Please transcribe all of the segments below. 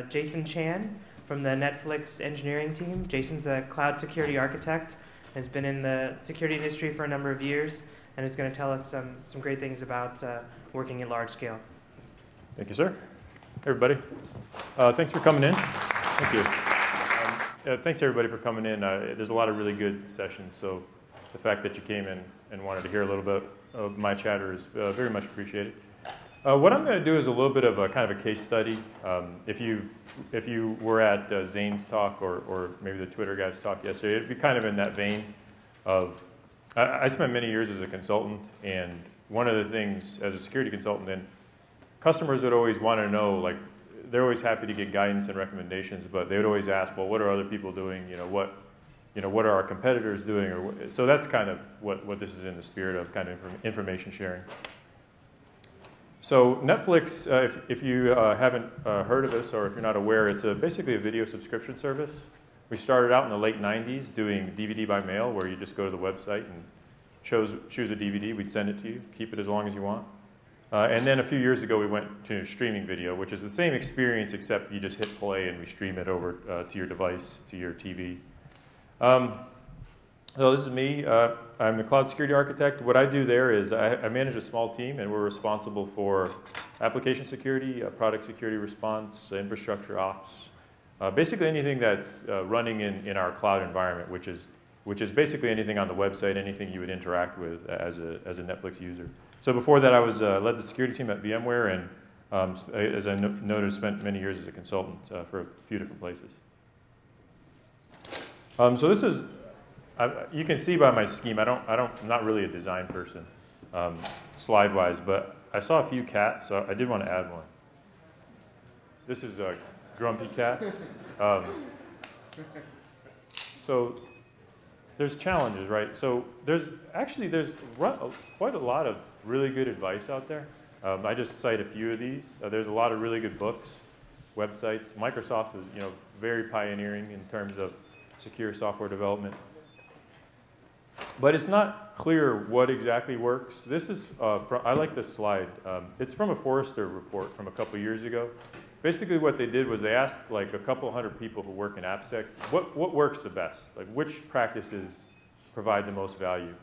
Jason Chan from the Netflix engineering team. Jason's a cloud security architect, has been in the security industry for a number of years, and is going to tell us some great things about working at large scale. Thank you, sir. Hey, everybody. Thanks for coming in. Thank you. Thanks, everybody, for coming in. There's a lot of really good sessions, so the fact that you came in and wanted to hear a little bit of my chatter is very much appreciated. What I'm going to do is a little bit of a kind of a case study. If you were at Zane's talk or maybe the Twitter guy's talk yesterday, it'd be kind of in that vein of, I spent many years as a consultant, and one of the things as a security consultant, then customers would always want to know, like, they're always happy to get guidance and recommendations, but they would always ask, well, what are other people doing? What are our competitors doing? So that's kind of what this is in the spirit of, kind of information sharing. So Netflix, if you haven't heard of this or if you're not aware, it's basically a video subscription service. We started out in the late 90s doing DVD by mail, where you just go to the website and choose a DVD. We'd send it to you, keep it as long as you want. And then a few years ago, we went to streaming video, which is the same experience, except you just hit play and we stream it over to your device, to your TV. So this is me. I'm the cloud security architect. What I do there is I manage a small team, and we're responsible for application security, product security response, infrastructure ops, basically anything that's running in our cloud environment, which is basically anything on the website, anything you would interact with as a Netflix user. So before that, I led the security team at VMware, and as I noted, spent many years as a consultant for a few different places. So this is. You can see by my scheme, I'm not really a design person, slide-wise, but I saw a few cats, so I did want to add one. This is a grumpy cat. So there's challenges, right? So there's quite a lot of really good advice out there. I just cite a few of these. There's a lot of really good books, websites. Microsoft is, very pioneering in terms of secure software development. But it's not clear what exactly works. This is, I like this slide. It's from a Forrester report from a couple years ago. Basically what they did was they asked like a couple hundred people who work in AppSec, what works the best? Like which practices provide the most value?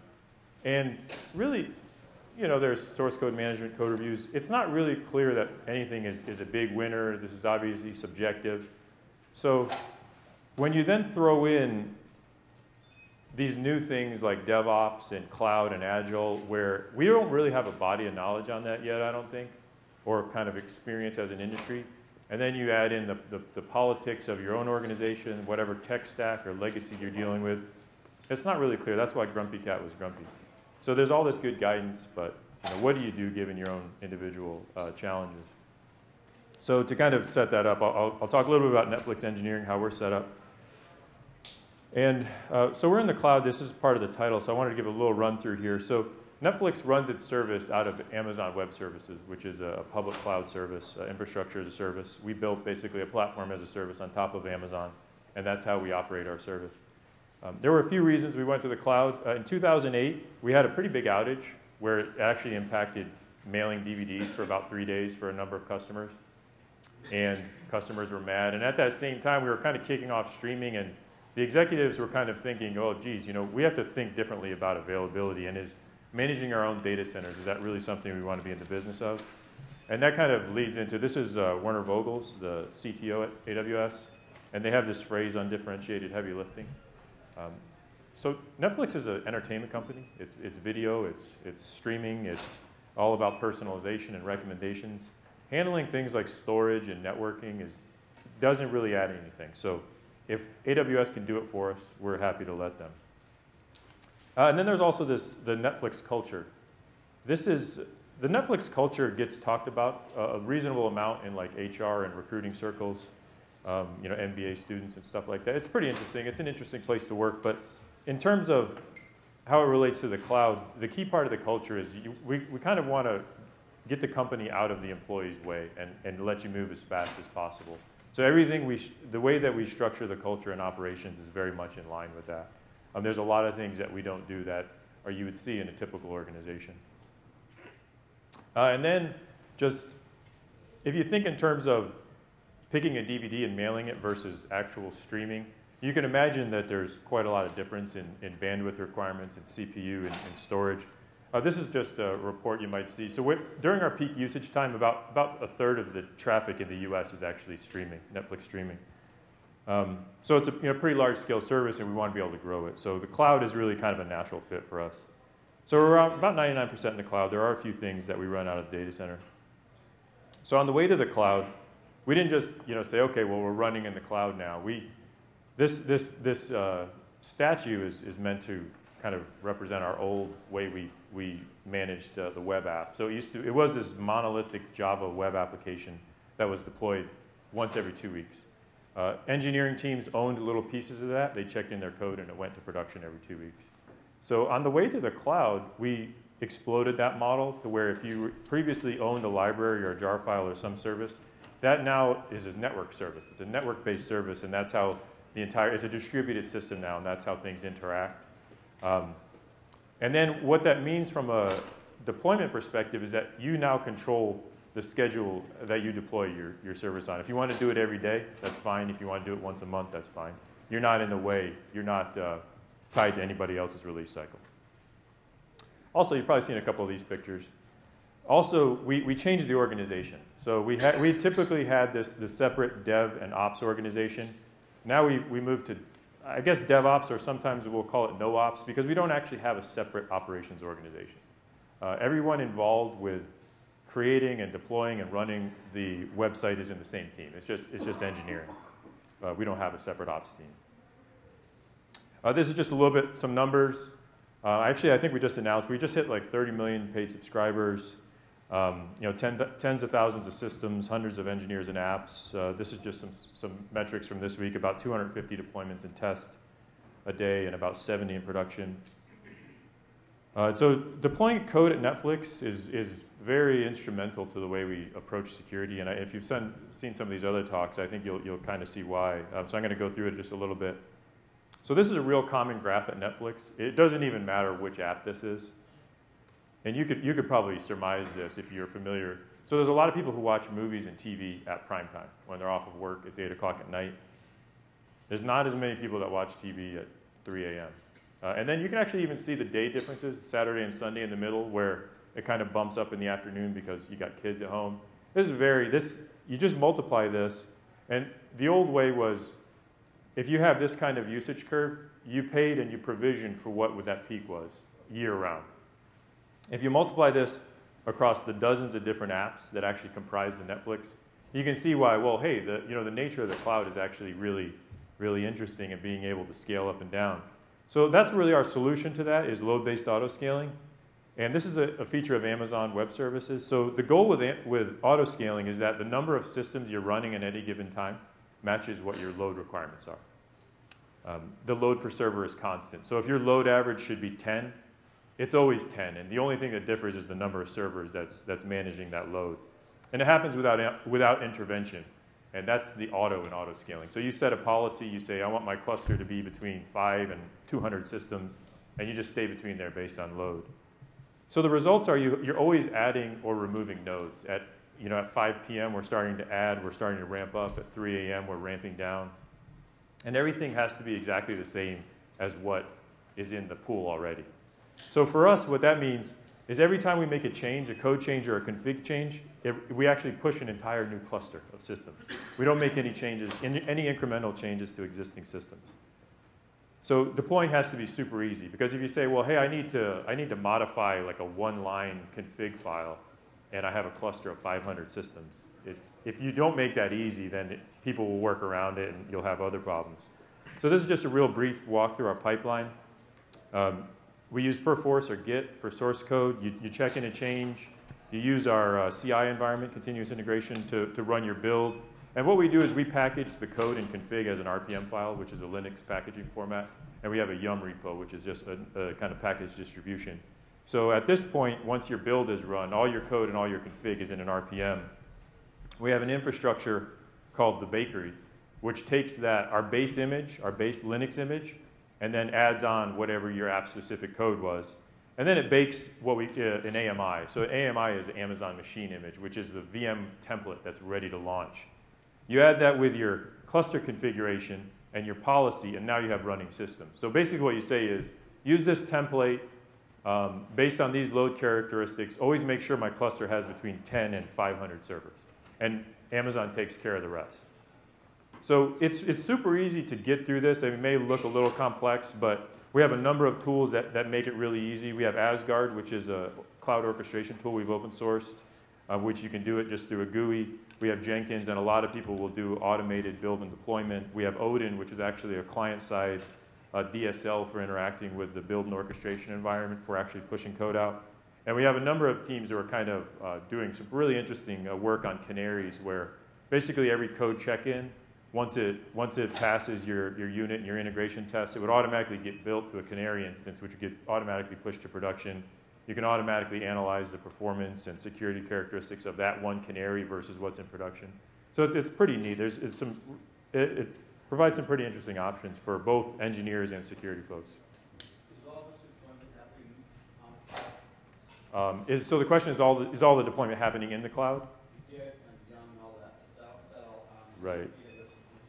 And really, there's source code management, code reviews. It's not really clear that anything is a big winner. This is obviously subjective. So when you then throw in these new things like DevOps and cloud and agile, where we don't really have a body of knowledge on that yet, I don't think, or kind of experience as an industry. And then you add in the politics of your own organization, whatever tech stack or legacy you're dealing with. It's not really clear. That's why Grumpy Cat was grumpy. So there's all this good guidance, but what do you do given your own individual challenges? So to kind of set that up, I'll talk a little bit about Netflix engineering, how we're set up. And so we're in the cloud. This is part of the title, so I wanted to give a little run through here. So Netflix runs its service out of Amazon Web Services, which is a public cloud service, infrastructure as a service. We built basically a platform as a service on top of Amazon, and that's how we operate our service. There were a few reasons we went to the cloud. In 2008, we had a pretty big outage where it actually impacted mailing DVDs for about 3 days for a number of customers. And customers were mad. And at that same time, we were kind of kicking off streaming, and the executives were kind of thinking, oh, geez, we have to think differently about availability. And is managing our own data centers, is that really something we want to be in the business of? And that kind of leads into, this is Werner Vogels, the CTO at AWS. And they have this phrase, undifferentiated heavy lifting. So Netflix is an entertainment company. It's video, it's streaming, it's all about personalization and recommendations. Handling things like storage and networking doesn't really add anything. So if AWS can do it for us, we're happy to let them. And then there's also the Netflix culture. The Netflix culture gets talked about a reasonable amount in like HR and recruiting circles, MBA students and stuff like that. It's pretty interesting. It's an interesting place to work. But in terms of how it relates to the cloud, the key part of the culture is we kind of want to get the company out of the employee's way and let you move as fast as possible. So everything the way that we structure the culture and operations is very much in line with that. There's a lot of things that we don't do that you would see in a typical organization. And then just, if you think in terms of picking a DVD and mailing it versus actual streaming, you can imagine that there's quite a lot of difference in bandwidth requirements and CPU and storage. This is just a report you might see. So during our peak usage time, about a third of the traffic in the US is actually streaming, Netflix streaming. So it's a pretty large scale service, and we want to be able to grow it. So the cloud is really kind of a natural fit for us. So we're around about 99% in the cloud. There are a few things that we run out of the data center. So on the way to the cloud, we didn't just say, okay, well, we're running in the cloud now. This statue is meant to kind of represent our old way we managed the web app. So it was this monolithic Java web application that was deployed once every 2 weeks. Engineering teams owned little pieces of that. They checked in their code, and it went to production every 2 weeks. So on the way to the cloud, we exploded that model to where if you previously owned a library or a jar file or some service, that now is a network service. It's a network-based service, and that's how it's a distributed system now, and that's how things interact. And then what that means from a deployment perspective is that you now control the schedule that you deploy your service on. If you want to do it every day, that's fine. If you want to do it once a month, that's fine. You're not in the way. You're not tied to anybody else's release cycle. Also, you've probably seen a couple of these pictures. Also, we changed the organization. So we typically had this separate dev and ops organization. Now we moved to, I guess, DevOps, or sometimes we'll call it no ops, because we don't actually have a separate operations organization. Everyone involved with creating and deploying and running the website is in the same team. It's just engineering. We don't have a separate ops team. This is just a little bit, some numbers. Actually, I think we just announced, we just hit like 30 million paid subscribers, tens of thousands of systems, hundreds of engineers and apps. This is just some metrics from this week, about 250 deployments and tests a day and about 70 in production. So deploying code at Netflix is very instrumental to the way we approach security. And if you've seen some of these other talks, I think you'll kind of see why. So I'm going to go through it just a little bit. So this is a real common graph at Netflix. It doesn't even matter which app this is. And you could probably surmise this if you're familiar. So there's a lot of people who watch movies and TV at prime time when they're off of work. It's 8 o'clock at night. There's not as many people that watch TV at 3 a.m. And then you can actually even see the day differences, Saturday and Sunday in the middle, where it kind of bumps up in the afternoon because you got kids at home. You just multiply this, and the old way was, if you have this kind of usage curve, you paid and you provisioned for what that peak was year round. If you multiply this across the dozens of different apps that actually comprise the Netflix, you can see why, well, hey, the nature of the cloud is actually really, really interesting in being able to scale up and down. So that's really our solution to that, is load-based auto-scaling. And this is a feature of Amazon Web Services. So the goal with auto-scaling is that the number of systems you're running at any given time matches what your load requirements are. The load per server is constant. So if your load average should be 10, it's always 10. And the only thing that differs is the number of servers that's managing that load. And it happens without intervention. And that's the auto and auto scaling. So you set a policy, you say, I want my cluster to be between 5 and 200 systems, and you just stay between there based on load. So the results are you're always adding or removing nodes. At 5 p.m. we're starting to add, we're starting to ramp up. At 3 a.m. we're ramping down. And everything has to be exactly the same as what is in the pool already. So for us, what that means is every time we make a change, a code change or a config change, we actually push an entire new cluster of systems. We don't make any changes, any incremental changes to existing systems. So deploying has to be super easy, because if you say, well, hey, I need to modify like a one-line config file, and I have a cluster of 500 systems, if you don't make that easy, then people will work around it, and you'll have other problems. So this is just a real brief walk through our pipeline. We use Perforce or Git for source code. You check in a change. You use our CI environment, continuous integration, to run your build. And what we do is we package the code and config as an RPM file, which is a Linux packaging format. And we have a Yum repo, which is just a kind of package distribution. So at this point, once your build is run, all your code and all your config is in an RPM. We have an infrastructure called the bakery, which takes our base image, our base Linux image, and then adds on whatever your app-specific code was. And then it bakes an AMI. So AMI is Amazon Machine Image, which is the VM template that's ready to launch. You add that with your cluster configuration and your policy, and now you have running systems. So basically what you say is, use this template based on these load characteristics. Always make sure my cluster has between 10 and 500 servers. And Amazon takes care of the rest. So it's super easy to get through this. It may look a little complex, but we have a number of tools that make it really easy. We have Asgard, which is a cloud orchestration tool we've open sourced, which you can do it just through a GUI. We have Jenkins, and a lot of people will do automated build and deployment. We have Odin, which is actually a client-side DSL for interacting with the build and orchestration environment for actually pushing code out. And we have a number of teams who are kind of doing some really interesting work on canaries, where basically every code check-in, once it passes your unit and your integration test, it would automatically get built to a canary instance, which would get automatically pushed to production. You can automatically analyze the performance and security characteristics of that one canary versus what's in production. So it's pretty neat. It provides some pretty interesting options for both engineers and security folks. Is all this deployment happening on cloud? So the question is all the deployment happening in the cloud? Yeah, and Yum and all that. Right.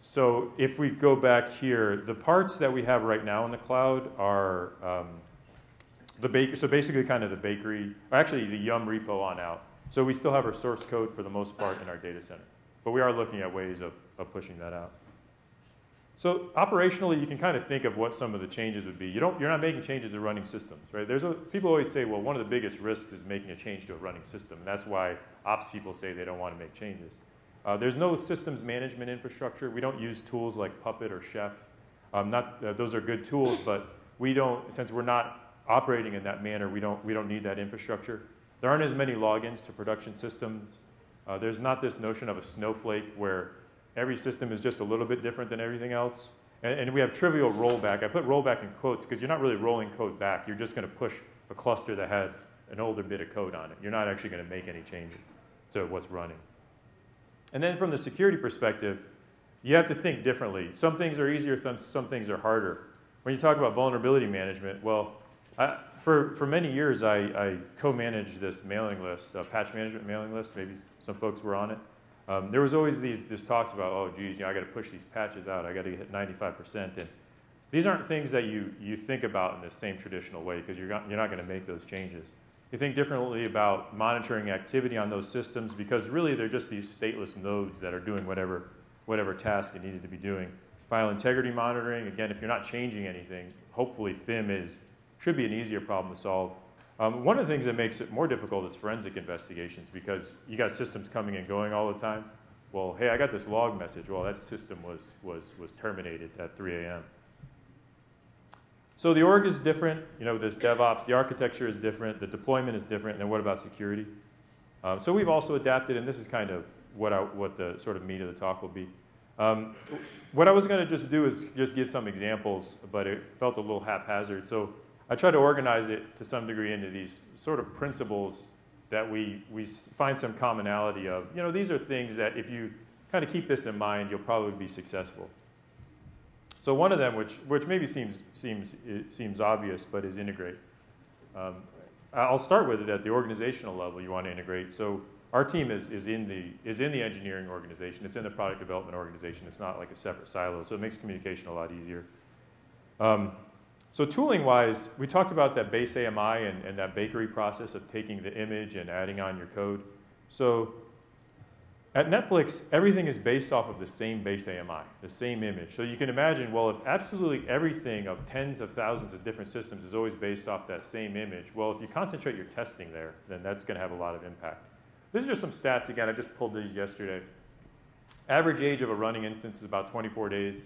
So if we go back here, the parts that we have right now in the cloud are so basically kind of the bakery, or actually the Yum repo on out. So we still have our source code for the most part in our data center. But we are looking at ways of pushing that out. So operationally, you can kind of think of what some of the changes would be. You're not making changes to running systems, right? People always say, well, one of the biggest risks is making a change to a running system. And that's why ops people say they don't want to make changes. There's no systems management infrastructure. We don't use tools like Puppet or Chef. Those are good tools, but we don't, since we're not operating in that manner, we don't need that infrastructure. There aren't as many logins to production systems. There's not this notion of a snowflake where every system is just a little bit different than everything else. And we have trivial rollback. I put rollback in quotes because you're not really rolling code back. You're just going to push a cluster that had an older bit of code on it. You're not actually going to make any changes to what's running. And then from the security perspective, you have to think differently. Some things are easier, some things are harder. When you talk about vulnerability management, well, for many years, I co-managed this mailing list, patch management mailing list. Maybe some folks were on it. There was always this talks about, oh, geez, I got to push these patches out. I got to hit 95%. And these aren't things that you think about in the same traditional way because you're not going to make those changes. You think differently about monitoring activity on those systems because really they're just these stateless nodes that are doing whatever task it needed to be doing. File integrity monitoring, again, if you're not changing anything, hopefully FIM should be an easier problem to solve. One of the things that makes it more difficult is forensic investigations because you got systems coming and going all the time. Well, hey, I got this log message. Well, that system was terminated at 3 a.m. So the org is different. This DevOps, the architecture is different. The deployment is different. And then what about security? So we've also adapted, and this is kind of what the sort of meat of the talk will be. What I was going to just do is just give some examples, but it felt a little haphazard. So I try to organize it to some degree into these sort of principles that we find some commonality of. These are things that if you kind of keep this in mind, you'll probably be successful. So one of them, which maybe seems obvious, but is integrate. I'll start with it at the organizational level. You want to integrate. So our team is in the engineering organization. It's in the product development organization. It's not like a separate silo, so it makes communication a lot easier. So tooling-wise, we talked about that base AMI and that bakery process of taking the image and adding on your code. So at Netflix, everything is based off of the same base AMI, the same image. So you can imagine, well, if absolutely everything of tens of thousands of different systems is always based off that same image, well, if you concentrate your testing there, then that's going to have a lot of impact. These are just some stats. Again, I just pulled these yesterday. Average age of a running instance is about 24 days.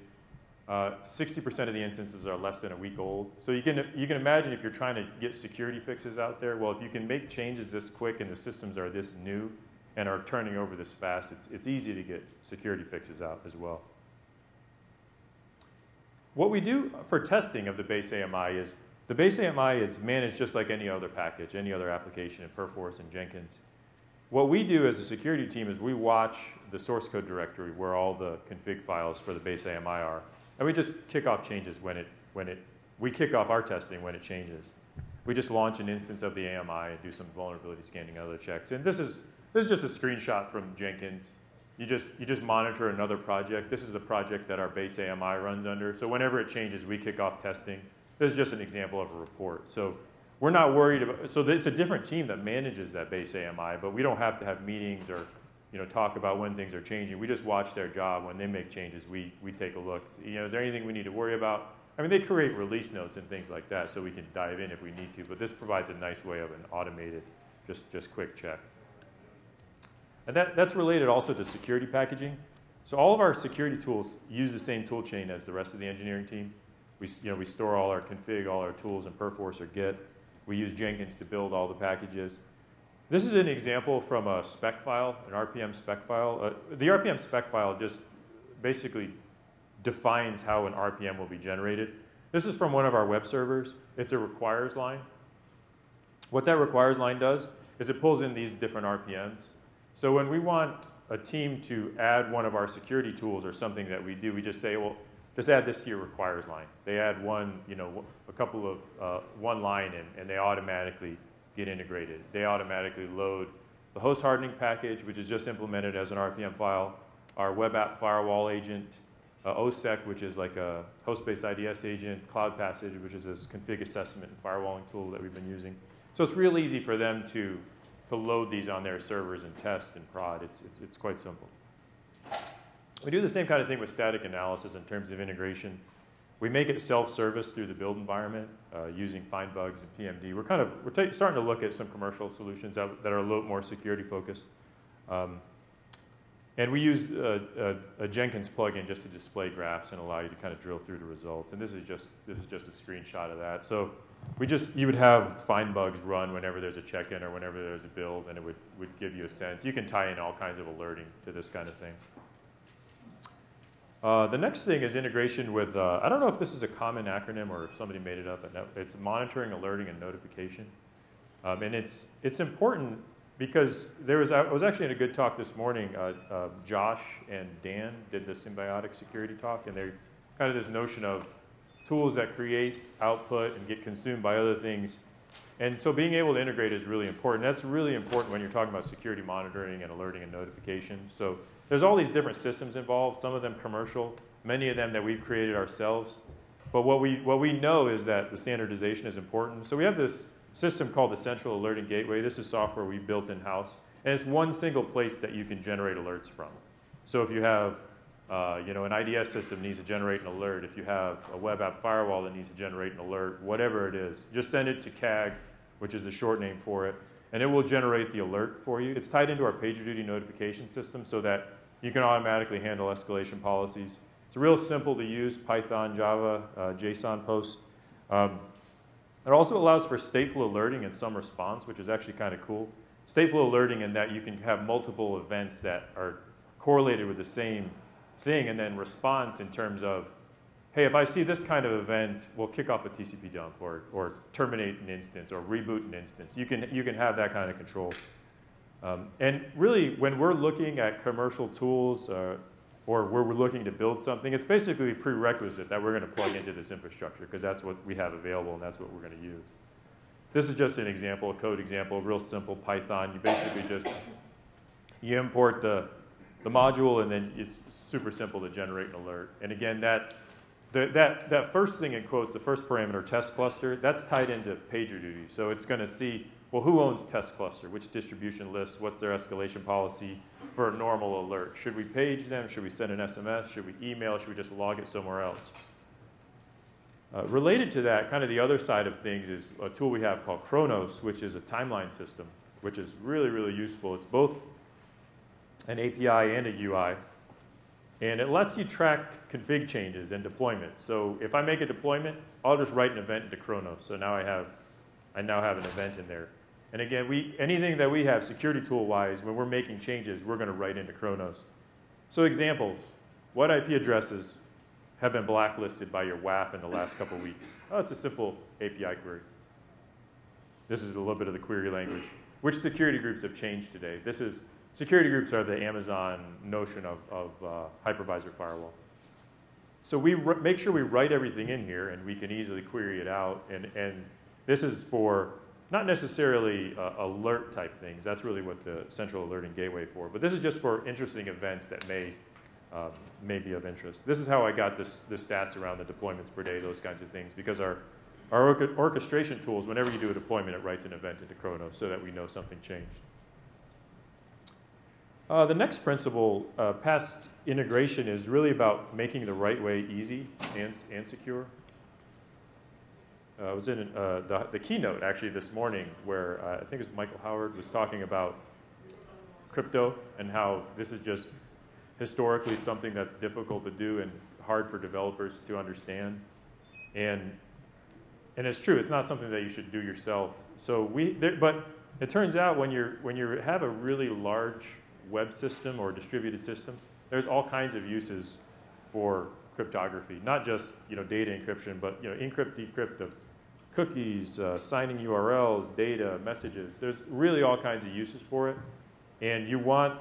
60% of the instances are less than a week old. So you can imagine if you're trying to get security fixes out there, well, if you can make changes this quick and the systems are this new and are turning over this fast, it's easy to get security fixes out as well. What we do for testing of the base AMI is, the base AMI is managed just like any other package, any other application in Perforce and Jenkins. What we do as a security team is we watch the source code directory where all the config files for the base AMI are, and we just kick off changes we kick off our testing when it changes. We just launch an instance of the AMI and do some vulnerability scanning and other checks. And this is just a screenshot from Jenkins. you just monitor another project. This is the project that our base AMI runs under. So whenever it changes, we kick off testing. This is just an example of a report. So we're not worried about, so it's a different team that manages that base AMI, but we don't have to have meetings or talk about when things are changing. We just watch their job. When they make changes, we take a look. Is there anything we need to worry about? I mean, they create release notes and things like that, so we can dive in if we need to, but this provides a nice way of an automated, just quick check. And that's related also to security packaging. So all of our security tools use the same tool chain as the rest of the engineering team. We store all our config, all our tools in Perforce or Git. We use Jenkins to build all the packages. This is an example from a spec file, an RPM spec file. The RPM spec file just basically defines how an RPM will be generated. This is from one of our web servers. It's a requires line. What that requires line does is it pulls in these different RPMs. So when we want a team to add one of our security tools or something that we do, we just say, well, just add this to your requires line. They add one, one line in, and they automatically get integrated. They automatically load the host hardening package, which is just implemented as an RPM file, our web app firewall agent, OSEC, which is like a host-based IDS agent, Cloud Passage, which is a config assessment and firewalling tool that we've been using. So it's real easy for them to load these on their servers and test and prod. It's quite simple. We do the same kind of thing with static analysis in terms of integration. We make it self-service through the build environment using find bugs and PMD. We're starting to look at some commercial solutions that are a little more security focused. And we use a Jenkins plugin just to display graphs and allow you to kind of drill through the results. And this is just a screenshot of that. So you would have find bugs run whenever there's a check-in or whenever there's a build, and it would give you a sense. You can tie in all kinds of alerting to this kind of thing. The next thing is integration with, I don't know if this is a common acronym or if somebody made it up. It's monitoring, alerting, and notification. And it's important because I was actually in a good talk this morning. Josh and Dan did the symbiotic security talk, and they're kind of this notion of tools that create output and get consumed by other things. And so being able to integrate is really important. That's really important when you're talking about security monitoring and alerting and notification. So there's all these different systems involved, some of them commercial, many of them that we've created ourselves. But what we know is that the standardization is important. So we have this system called the Central Alerting Gateway. This is software we built in-house. And it's one single place that you can generate alerts from. So if you have an IDS system needs to generate an alert, if you have a web app firewall that needs to generate an alert, whatever it is, just send it to CAG, which is the short name for it, and it will generate the alert for you. It's tied into our PagerDuty notification system so that you can automatically handle escalation policies. It's real simple to use, Python, Java, JSON post. It also allows for stateful alerting and some response, which is actually kind of cool. Stateful alerting in that you can have multiple events that are correlated with the same thing, and then response in terms of, hey, if I see this kind of event, we'll kick off a TCP dump or terminate an instance or reboot an instance. You can have that kind of control. And really, when we're looking at commercial tools or where we're looking to build something, it's basically a prerequisite that we're going to plug into this infrastructure because that's what we have available and that's what we're going to use. This is just an example, a code example, real simple Python. You basically you import the module, and then it's super simple to generate an alert. And again, that first thing in quotes, the first parameter, test cluster, that's tied into PagerDuty. So it's going to see, well, who owns test cluster? Which distribution list? What's their escalation policy for a normal alert? Should we page them? Should we send an SMS? Should we email? Should we just log it somewhere else? Related to that, kind of the other side of things is a tool we have called Kronos, which is a timeline system, which is really, really useful. It's both an API and a UI. And it lets you track config changes and deployments. So if I make a deployment, I'll just write an event into Kronos. So now I now have an event in there. And again, anything that we have security tool-wise, when we're making changes, we're going to write into Kronos. So examples, what IP addresses have been blacklisted by your WAF in the last couple of weeks? Oh, it's a simple API query. This is a little bit of the query language. Which security groups have changed today? Security groups are the Amazon notion of hypervisor firewall. So we make sure we write everything in here, and we can easily query it out. And this is for not necessarily alert type things. That's really what the central alerting gateway for. But this is just for interesting events that may be of interest. This is how I got the stats around the deployments per day, those kinds of things, because our orchestration tools, whenever you do a deployment, it writes an event into Chronos so that we know something changed. The next principle, past integration, is really about making the right way easy and secure. I was in the keynote actually this morning where I think it was Michael Howard was talking about crypto and how this is just historically something that's difficult to do and hard for developers to understand. And it's true, it's not something that you should do yourself. So but it turns out when you have a really large web system or distributed system, there's all kinds of uses for cryptography, not just data encryption, but encrypt, decrypt of cookies, signing URLs, data, messages. There's really all kinds of uses for it, and you want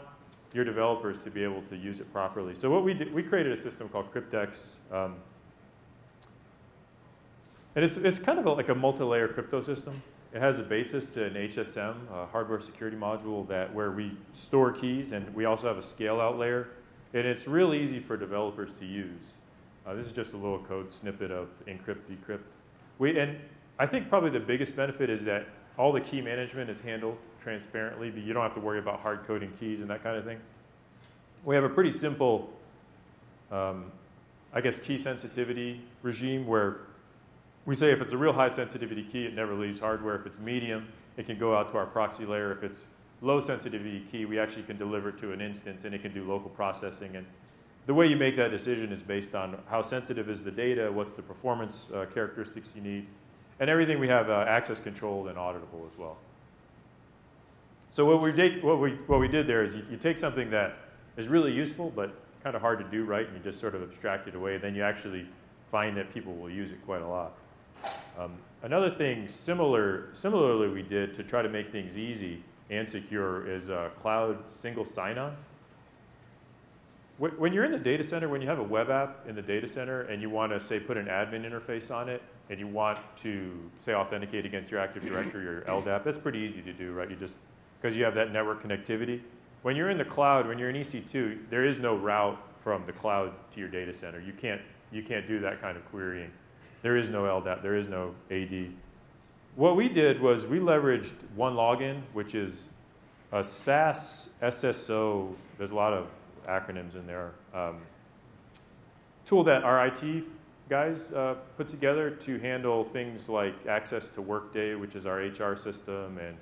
your developers to be able to use it properly. So what we did, we created a system called Cryptex, and it's kind of like a multi-layer crypto system. It has a basis in HSM, a hardware security module where we store keys, and we also have a scale-out layer. And it's real easy for developers to use. This is just a little code snippet of encrypt, decrypt. And I think probably the biggest benefit is that all the key management is handled transparently, but you don't have to worry about hard coding keys and that kind of thing. We have a pretty simple, I guess, key sensitivity regime where we say if it's a real high sensitivity key, it never leaves hardware. If it's medium, it can go out to our proxy layer. If it's low sensitivity key, we actually can deliver it to an instance and it can do local processing. And the way you make that decision is based on how sensitive is the data, what's the performance characteristics you need, and everything we have access controlled and auditable as well. So what we did there is you take something that is really useful but kind of hard to do right, and you just sort of abstract it away. Then you actually find that people will use it quite a lot. Another thing similarly we did to try to make things easy and secure is cloud single sign-on. When you're in the data center, when you have a web app in the data center and you want to, say, put an admin interface on it and you want to, say, authenticate against your Active Directory or LDAP, that's pretty easy to do, right? You just, because you have that network connectivity. When you're in the cloud, when you're in EC2, there is no route from the cloud to your data center. You can't do that kind of querying. There is no LDAP, there is no AD. What we did was we leveraged one login, which is a SaaS SSO, there's a lot of acronyms in there, tool that our IT guys put together to handle things like access to Workday, which is our HR system, and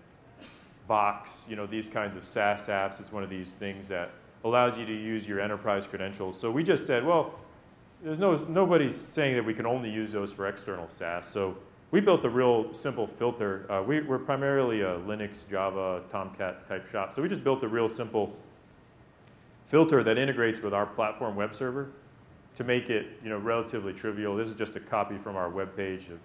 Box, these kinds of SaaS apps. It's one of these things that allows you to use your enterprise credentials. So we just said, well, there's nobody's saying that we can only use those for external SaaS. So we built a real simple filter. We're primarily a Linux, Java, Tomcat type shop. So we just built a real simple filter that integrates with our platform web server to make it relatively trivial. This is just a copy from our web page of,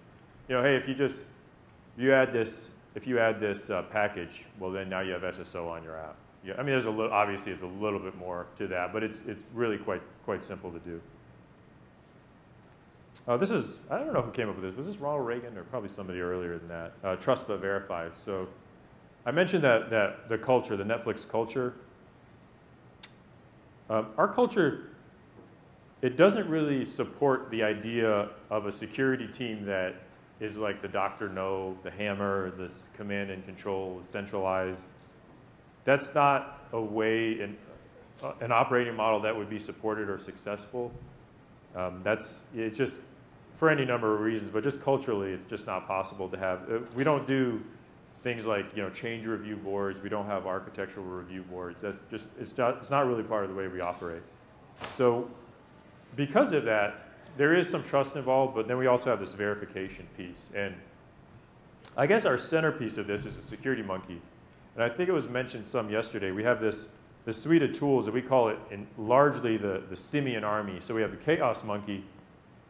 hey, if you add this package, well then now you have SSO on your app. Yeah, I mean obviously there's a little bit more to that, but it's really quite simple to do. This is, I don't know who came up with this. Was this Ronald Reagan or probably somebody earlier than that? Trust but verify. So I mentioned that the culture, the Netflix culture. Our culture, it doesn't really support the idea of a security team that is like the Dr. No, the Hammer, this command and control, centralized. That's not a way, an operating model that would be supported or successful. It's just for any number of reasons, but just culturally, it's just not possible to have. We don't do things like change review boards. We don't have architectural review boards. That's just it's not really part of the way we operate. So because of that, there is some trust involved, but then we also have this verification piece. And I guess our centerpiece of this is a security monkey. And I think it was mentioned some yesterday. We have this suite of tools that we call it largely the simian army. So we have the chaos monkey,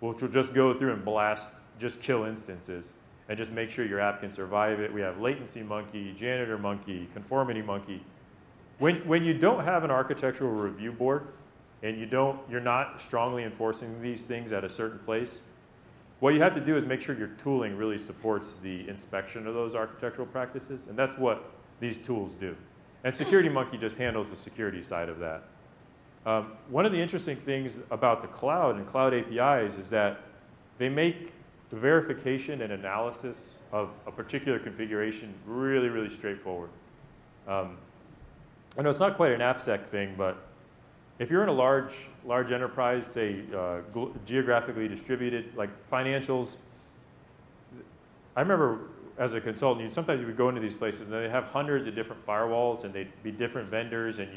which will just go through and blast, just kill instances, and just make sure your app can survive it. We have latency monkey, janitor monkey, conformity monkey. When you don't have an architectural review board, and you're not strongly enforcing these things at a certain place, What you have to do is make sure your tooling really supports the inspection of those architectural practices, and that's what these tools do. And SecurityMonkey just handles the security side of that. One of the interesting things about the cloud and cloud APIs is that they make the verification and analysis of a particular configuration really, really straightforward. I know it's not quite an AppSec thing, but if you're in a large enterprise, say geographically distributed, like financials, I remember as a consultant, sometimes you would go into these places and they have hundreds of different firewalls and they'd be different vendors, and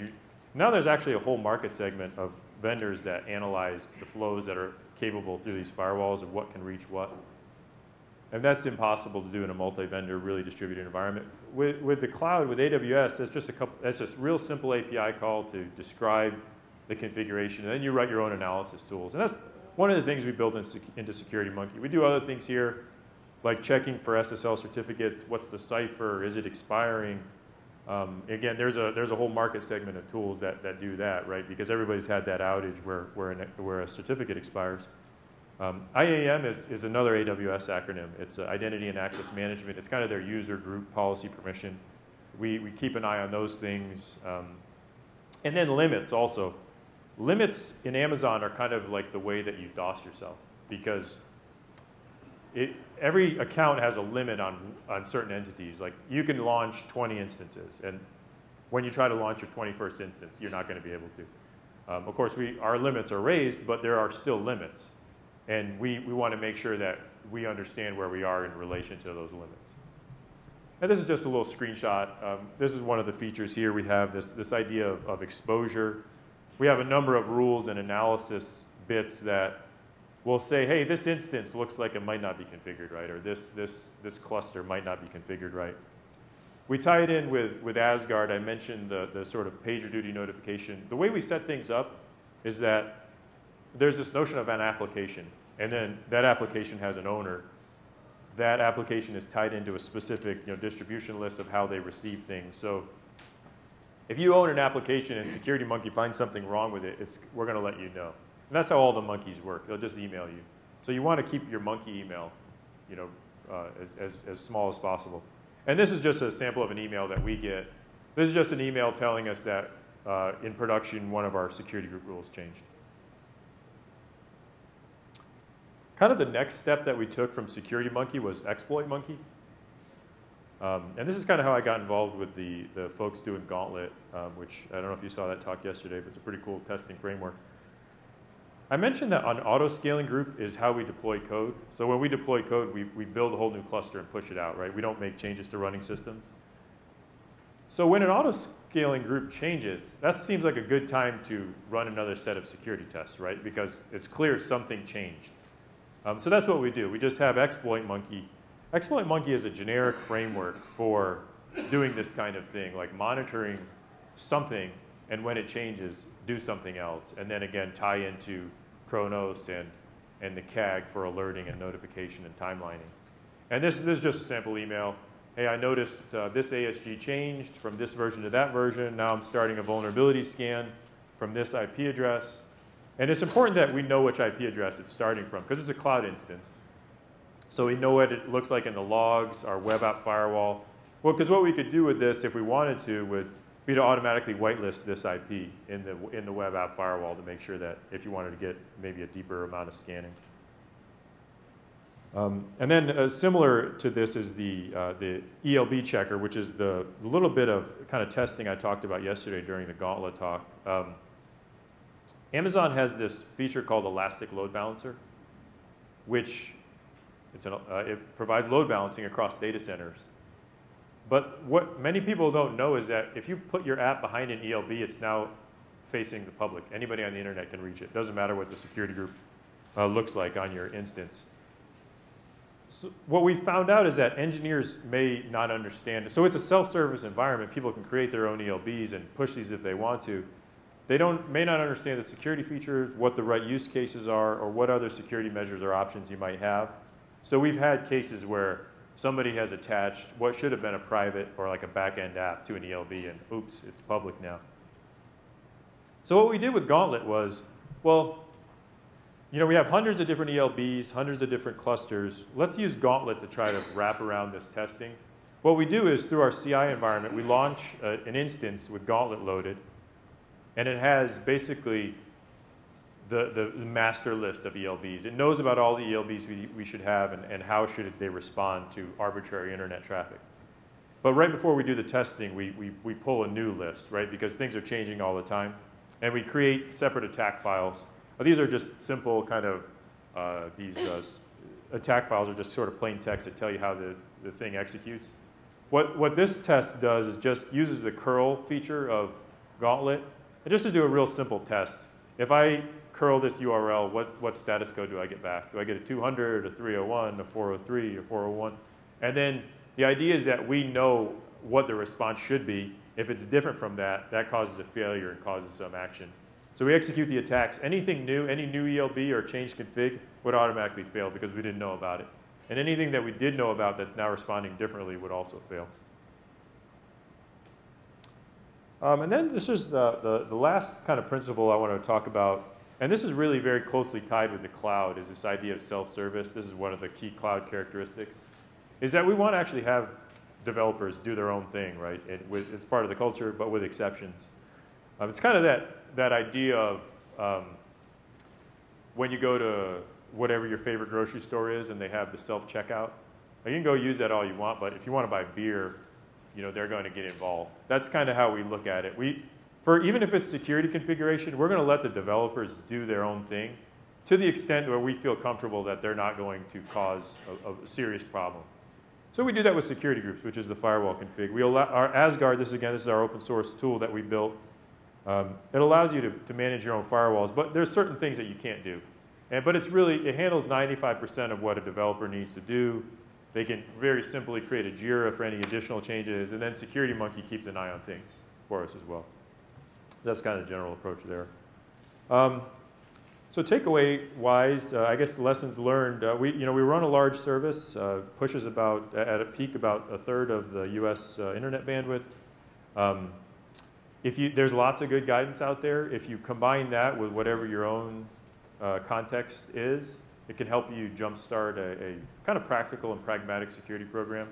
now there's actually a whole market segment of vendors that analyze the flows that are capable through these firewalls and what can reach what. And that's impossible to do in a multi-vendor, really distributed environment. With the cloud, with AWS, that's just a real simple API call to describe the configuration, and then you write your own analysis tools. And that's one of the things we built into SecurityMonkey. We do other things here, like checking for SSL certificates. What's the cipher? Is it expiring? Again, there's a whole market segment of tools that do that, right? Because everybody's had that outage where a certificate expires. IAM is another AWS acronym. It's Identity and Access Management. It's kind of their user group policy permission. We keep an eye on those things. And then limits also. Limits in Amazon are kind of like the way that you DOS yourself, because every account has a limit on certain entities. Like you can launch 20 instances, and when you try to launch your 21st instance, you're not going to be able to. Of course, our limits are raised, but there are still limits. And we want to make sure that we understand where we are in relation to those limits. And this is just a little screenshot. This is one of the features here. We have this idea of exposure. We have a number of rules and analysis bits that will say, hey, this instance looks like it might not be configured right, or this cluster might not be configured right. We tie it in with Asgard. I mentioned the sort of PagerDuty notification. The way we set things up is that there's this notion of an application, and then that application has an owner. That application is tied into a specific distribution list of how they receive things. So if you own an application and SecurityMonkey finds something wrong with it, we're going to let you know. And that's how all the monkeys work. They'll just email you. So you want to keep your monkey email as small as possible. And this is just a sample of an email that we get. This is just an email telling us that in production, one of our security group rules changed. Kind of the next step that we took from SecurityMonkey was ExploitMonkey. And this is kind of how I got involved with the folks doing Gauntlet, which I don't know if you saw that talk yesterday, but it's a pretty cool testing framework. I mentioned that an auto-scaling group is how we deploy code. So when we deploy code, we build a whole new cluster and push it out, right? We don't make changes to running systems. So when an auto-scaling group changes, that seems like a good time to run another set of security tests, right? Because it's clear something changed. So that's what we do. We just have ExploitMonkey. ExploitMonkey is a generic framework for doing this kind of thing, like monitoring something, and when it changes, do something else. And then again, tie into Kronos and the CAG for alerting and notification and timelining. And this is just a sample email. Hey, I noticed this ASG changed from this version to that version. Now I'm starting a vulnerability scan from this IP address. And it's important that we know which IP address it's starting from, because it's a cloud instance. So we know what it looks like in the logs, our web app firewall. Well, because what we could do with this, if we wanted to, would be to automatically whitelist this IP in the web app firewall to make sure that if you wanted to get maybe a deeper amount of scanning. And then similar to this is the ELB checker, which is the little bit of kind of testing I talked about yesterday during the Gauntlet talk. Amazon has this feature called Elastic Load Balancer, which it provides load balancing across data centers. But what many people don't know is that if you put your app behind an ELB, it's now facing the public. Anybody on the internet can reach it. Doesn't matter what the security group looks like on your instance. So what we found out is that engineers may not understand. So it's a self-service environment. People can create their own ELBs and push these if they want to. They may not understand the security features, what the right use cases are, or what other security measures or options you might have. So we've had cases where somebody has attached what should have been a private or like a back-end app to an ELB, and oops, it's public now. So what we did with Gauntlet was, well, you know, we have hundreds of different ELBs, hundreds of different clusters. Let's use Gauntlet to try to wrap around this testing. What we do is through our CI environment, we launch an instance with Gauntlet loaded, and it has basically the master list of ELBs. It knows about all the ELBs we should have and how should they respond to arbitrary internet traffic. But right before we do the testing, we pull a new list, right? Because things are changing all the time. And we create separate attack files. These are just simple kind of, attack files are just sort of plain text that tell you how the thing executes. What this test does is just uses the curl feature of Gauntlet, and just to do a real simple test. If I curl this URL, what status code do I get back? Do I get a 200, a 301, a 403, a 401? And then the idea is that we know what the response should be. If it's different from that, that causes a failure and causes some action. So we execute the attacks. Anything new, any new ELB or change config would automatically fail because we didn't know about it. And anything that we did know about that's now responding differently would also fail. And then this is the last kind of principle I want to talk about. And this is really very closely tied with the cloud, is this idea of self-service. This is one of the key cloud characteristics, is that we want to actually have developers do their own thing, right? It's part of the culture, but with exceptions. It's kind of that idea of when you go to whatever your favorite grocery store is and they have the self-checkout. You can go use that all you want, but if you want to buy beer, you know, they're going to get involved. That's kind of how we look at it. Even if it's security configuration, we're going to let the developers do their own thing to the extent where we feel comfortable that they're not going to cause a serious problem. So we do that with security groups, which is the firewall config. We allow our Asgard, this is our open source tool that we built. It allows you to manage your own firewalls, but there's certain things that you can't do. But it handles 95% of what a developer needs to do. They can very simply create a JIRA for any additional changes, and then Security Monkey keeps an eye on things for us as well. That's kind of the general approach there. So takeaway-wise, I guess lessons learned. We run a large service, pushes at a peak about a third of the U.S. internet bandwidth. There's lots of good guidance out there. If you combine that with whatever your own context is, it can help you jumpstart a kind of practical and pragmatic security program.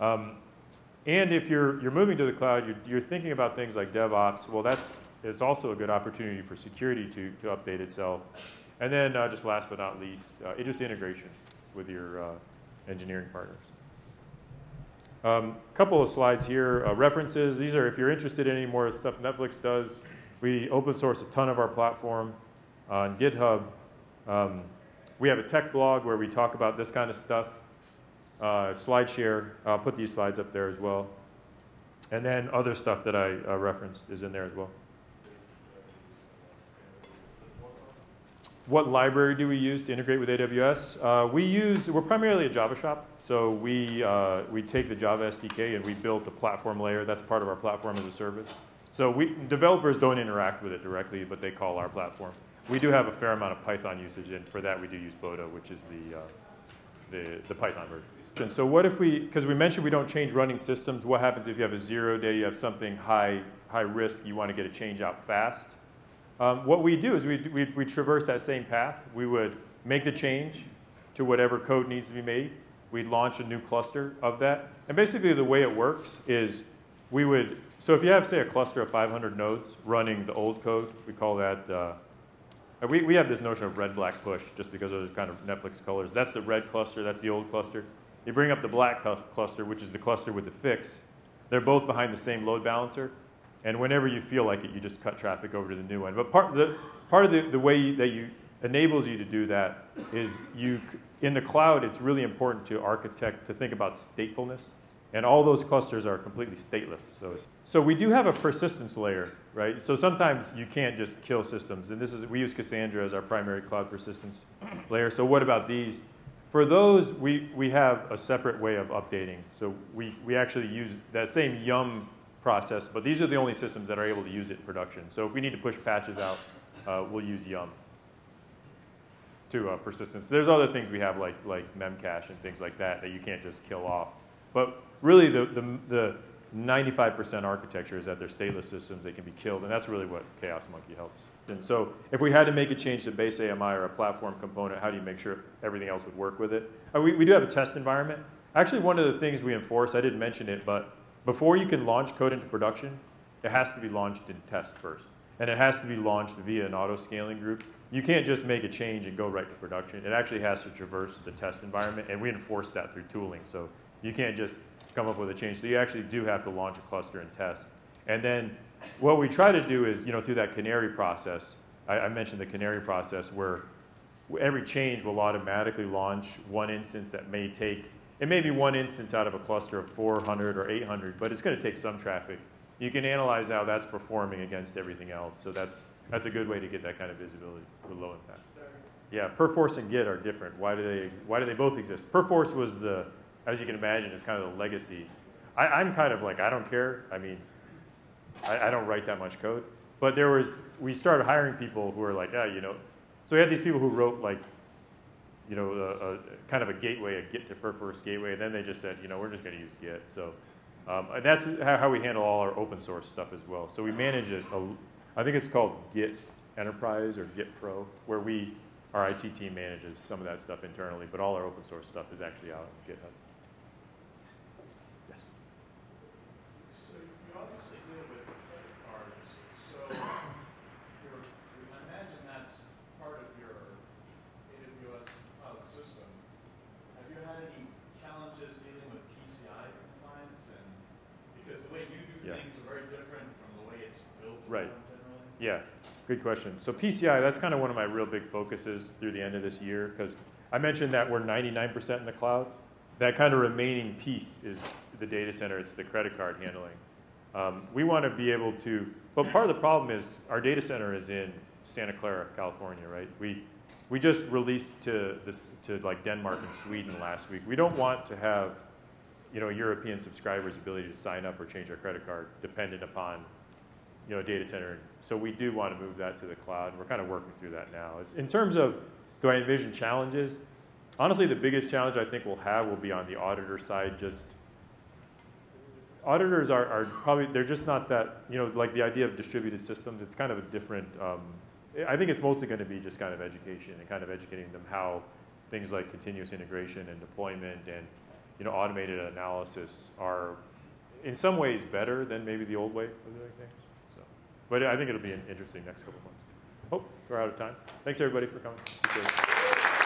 And if you're moving to the cloud, you're thinking about things like DevOps. Well, it's also a good opportunity for security to update itself. And then just last but not least, just integration with your engineering partners. Couple of slides here, references. These are, if you're interested in any more stuff Netflix does, we open source a ton of our platform on GitHub. We have a tech blog where we talk about this kind of stuff. SlideShare, I'll put these slides up there as well. And then other stuff that I referenced is in there as well. What library do we use to integrate with AWS? We're primarily a Java shop, so we take the Java SDK and we build the platform layer. That's part of our platform as a service. So developers don't interact with it directly, but they call our platform. We do have a fair amount of Python usage, and for that we do use Bodo, which is the Python version. So what if because we mentioned we don't change running systems, what happens if you have a 0-day, you have something high risk, you want to get a change out fast? What we do is we traverse that same path. We would make the change to whatever code needs to be made. We'd launch a new cluster of that. And basically the way it works is so if you have, say, a cluster of 500 nodes running the old code, we call that, we have this notion of red, black, push, just because those are kind of Netflix colors. That's the red cluster, that's the old cluster. You bring up the black cluster, which is the cluster with the fix. They're both behind the same load balancer. And whenever you feel like it, you just cut traffic over to the new one. But part of the way that enables you to do that is in the cloud, it's really important to think about statefulness. And all those clusters are completely stateless. So we do have a persistence layer, right? So sometimes you can't just kill systems. And we use Cassandra as our primary cloud persistence layer. So what about these? For those, we have a separate way of updating. So we actually use that same yum process, but these are the only systems that are able to use it in production. So if we need to push patches out, we'll use yum to persistence. There's other things we have like memcache and things like that you can't just kill off. But really the 95% architecture is that they're stateless systems, they can be killed, and that's really what Chaos Monkey helps. And so if we had to make a change to base AMI or a platform component, how do you make sure everything else would work with it? We do have a test environment. Actually, one of the things we enforce, I didn't mention it, but before you can launch code into production, it has to be launched in test first. And it has to be launched via an auto-scaling group. You can't just make a change and go right to production. It actually has to traverse the test environment, and we enforce that through tooling. So you can't just come up with a change. So you actually do have to launch a cluster and test. And then what we try to do is, through that canary process, I mentioned the canary process where every change will automatically launch one instance that may take, it may be one instance out of a cluster of 400 or 800, but it's going to take some traffic. You can analyze how that's performing against everything else. So that's a good way to get that kind of visibility with low impact. Yeah, Perforce and Git are different. Why do they both exist? Perforce was the, as you can imagine, is kind of the legacy. I'm kind of like, I don't care. I mean, I don't write that much code. But we started hiring people who were like, so we had these people who wrote like, kind of a gateway, a Git to Perforce gateway, and then they just said, we're just going to use Git. So and that's how we handle all our open source stuff as well. So we manage it, I think it's called Git Enterprise or Git Pro, where our IT team manages some of that stuff internally, but all our open source stuff is actually out on GitHub. Yes. So you obviously deal with credit cards. So I imagine that's part of your AWS cloud system. Have you had any challenges dealing with PCI compliance? And because the way you do things are very different from the way it's built generally. Yeah. Good question. So PCI, that's kind of one of my real big focuses through the end of this year, because I mentioned that we're 99% in the cloud. That kind of remaining piece is the data center. It's the credit card handling. We want to be able to, but part of the problem is our data center is in Santa Clara, California, right? We just released to like Denmark and Sweden last week. We don't want to have, European subscribers' ability to sign up or change their credit card dependent upon data center. So we do want to move that to the cloud, and we're kind of working through that now. In terms of, do I envision challenges? Honestly, the biggest challenge I think we'll have will be on the auditor side. Just auditors are probably, they're just not that, like the idea of distributed systems, it's kind of a different, I think it's mostly going to be just kind of education and kind of educating them how things like continuous integration and deployment and automated analysis are in some ways better than maybe the old way of doing things. But I think it'll be an interesting next couple months. Oh, we're out of time. Thanks everybody for coming. Appreciate it.